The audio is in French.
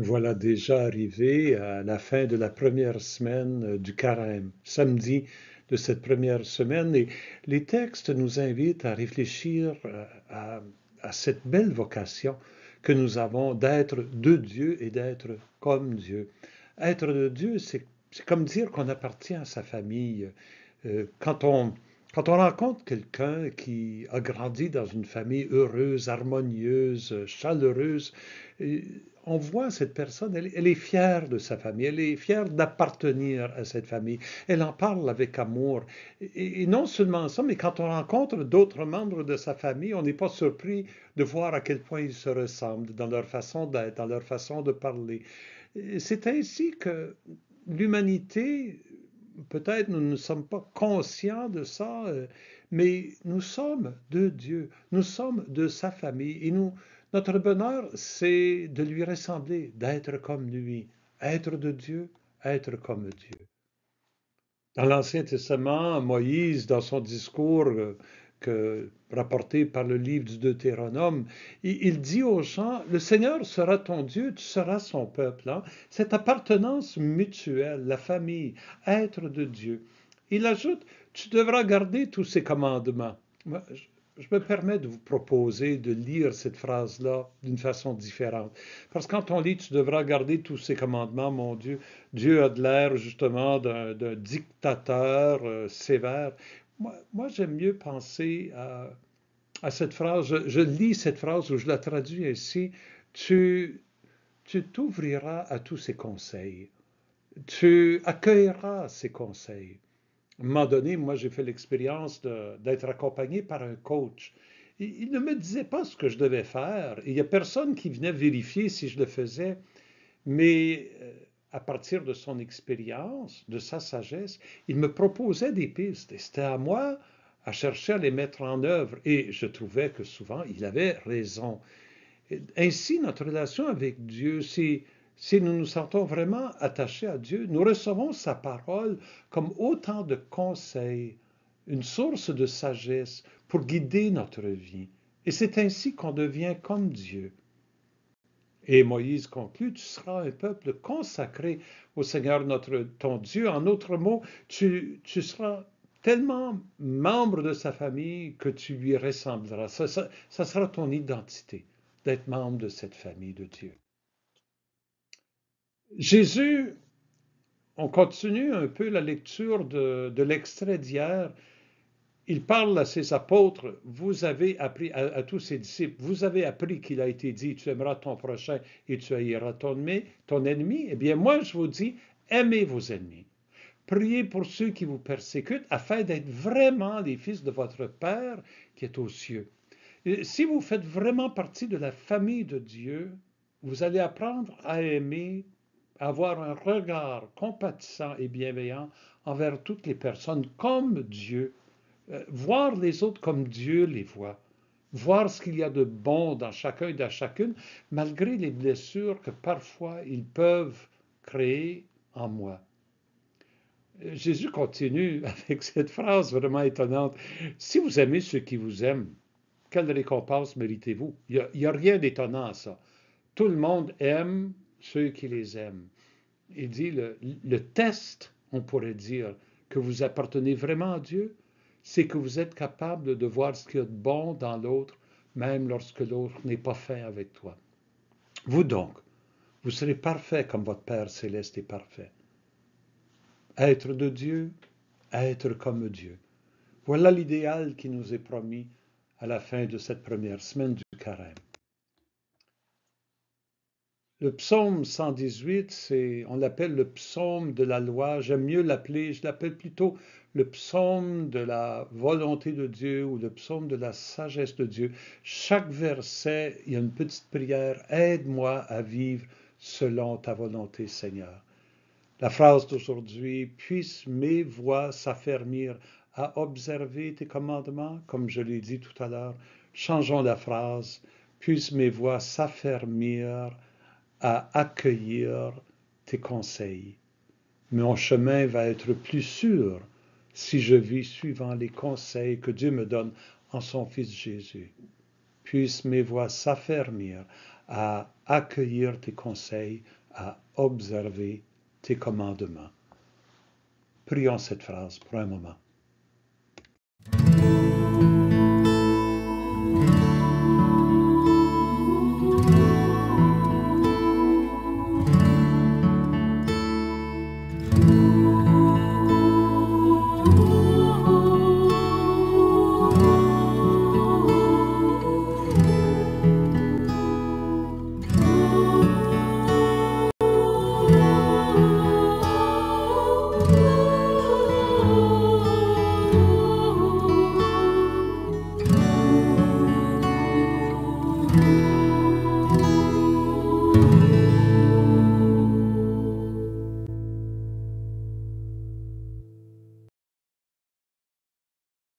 Voilà déjà arrivé à la fin de la première semaine du Carême, samedi de cette première semaine. Et les textes nous invitent à réfléchir à cette belle vocation que nous avons d'être de Dieu et d'être comme Dieu. Être de Dieu, c'est comme dire qu'on appartient à sa famille. Quand on rencontre quelqu'un qui a grandi dans une famille heureuse, harmonieuse, chaleureuse, euh, on voit cette personne, elle est fière de sa famille, elle est fière d'appartenir à cette famille, elle en parle avec amour. Et non seulement ça, mais quand on rencontre d'autres membres de sa famille, on n'est pas surpris de voir à quel point ils se ressemblent dans leur façon d'être, dans leur façon de parler. C'est ainsi que l'humanité, peut-être nous ne sommes pas conscients de ça, mais nous sommes de Dieu, nous sommes de sa famille et notre bonheur, c'est de lui ressembler, d'être comme lui, être de Dieu, être comme Dieu. Dans l'Ancien Testament, Moïse, dans son discours rapporté par le livre du Deutéronome, il dit aux gens, le Seigneur sera ton Dieu, tu seras son peuple. Hein. Cette appartenance mutuelle, la famille, être de Dieu. Il ajoute, tu devras garder tous ses commandements. Moi, je me permets de vous proposer de lire cette phrase-là d'une façon différente. Parce que quand on lit, tu devras garder tous ces commandements, mon Dieu, Dieu a de l'air justement d'un dictateur sévère. Moi j'aime mieux penser à cette phrase, je lis cette phrase ou je la traduis ainsi, tu tu t'ouvriras à tous ses conseils, tu accueilleras ses conseils. À un moment donné, moi, j'ai fait l'expérience d'être accompagné par un coach. Il ne me disait pas ce que je devais faire. Il n'y a personne qui venait vérifier si je le faisais. Mais à partir de son expérience, de sa sagesse, il me proposait des pistes. Et c'était à moi à chercher à les mettre en œuvre. Et je trouvais que souvent, il avait raison. Ainsi, notre relation avec Dieu, si nous nous sentons vraiment attachés à Dieu, nous recevons sa parole comme autant de conseils, une source de sagesse pour guider notre vie. Et c'est ainsi qu'on devient comme Dieu. Et Moïse conclut, tu seras un peuple consacré au Seigneur ton Dieu. En d'autres mots, tu seras tellement membre de sa famille que tu lui ressembleras. Ça sera ton identité d'être membre de cette famille de Dieu. Jésus, on continue un peu la lecture de l'extrait d'hier. Il parle à ses apôtres, vous avez appris, à tous ses disciples, vous avez appris qu'il a été dit, tu aimeras ton prochain et tu haïras ton ennemi. Eh bien, moi, je vous dis, aimez vos ennemis. Priez pour ceux qui vous persécutent afin d'être vraiment les fils de votre Père qui est aux cieux. Et si vous faites vraiment partie de la famille de Dieu, vous allez apprendre à aimer, à avoir un regard compatissant et bienveillant envers toutes les personnes comme Dieu voir les autres comme Dieu les voit, voir ce qu'il y a de bon dans chacun et dans chacune, malgré les blessures que parfois ils peuvent créer en moi. Jésus continue avec cette phrase vraiment étonnante. Si vous aimez ceux qui vous aiment, quelle récompense méritez-vous? Il n'y a rien d'étonnant à ça. Tout le monde aime ceux qui les aiment. Il dit le test, on pourrait dire, que vous appartenez vraiment à Dieu, c'est que vous êtes capable de voir ce qu'il y a de bon dans l'autre, même lorsque l'autre n'est pas fin avec toi. Vous donc, vous serez parfait comme votre Père céleste est parfait. Être de Dieu, être comme Dieu. Voilà l'idéal qui nous est promis à la fin de cette première semaine du Carême. Le psaume 118, on l'appelle le psaume de la loi. J'aime mieux l'appeler, je l'appelle plutôt le psaume de la volonté de Dieu ou le psaume de la sagesse de Dieu. Chaque verset, il y a une petite prière. Aide-moi à vivre selon ta volonté, Seigneur. La phrase d'aujourd'hui, puissent mes voix s'affermir à observer tes commandements, comme je l'ai dit tout à l'heure. Changeons la phrase, puissent mes voix s'affermir à accueillir tes conseils. Mon chemin va être plus sûr si je vis suivant les conseils que Dieu me donne en son Fils Jésus. Puissent mes voix s'affermir à accueillir tes conseils à observer tes commandements. Prions cette phrase pour un moment.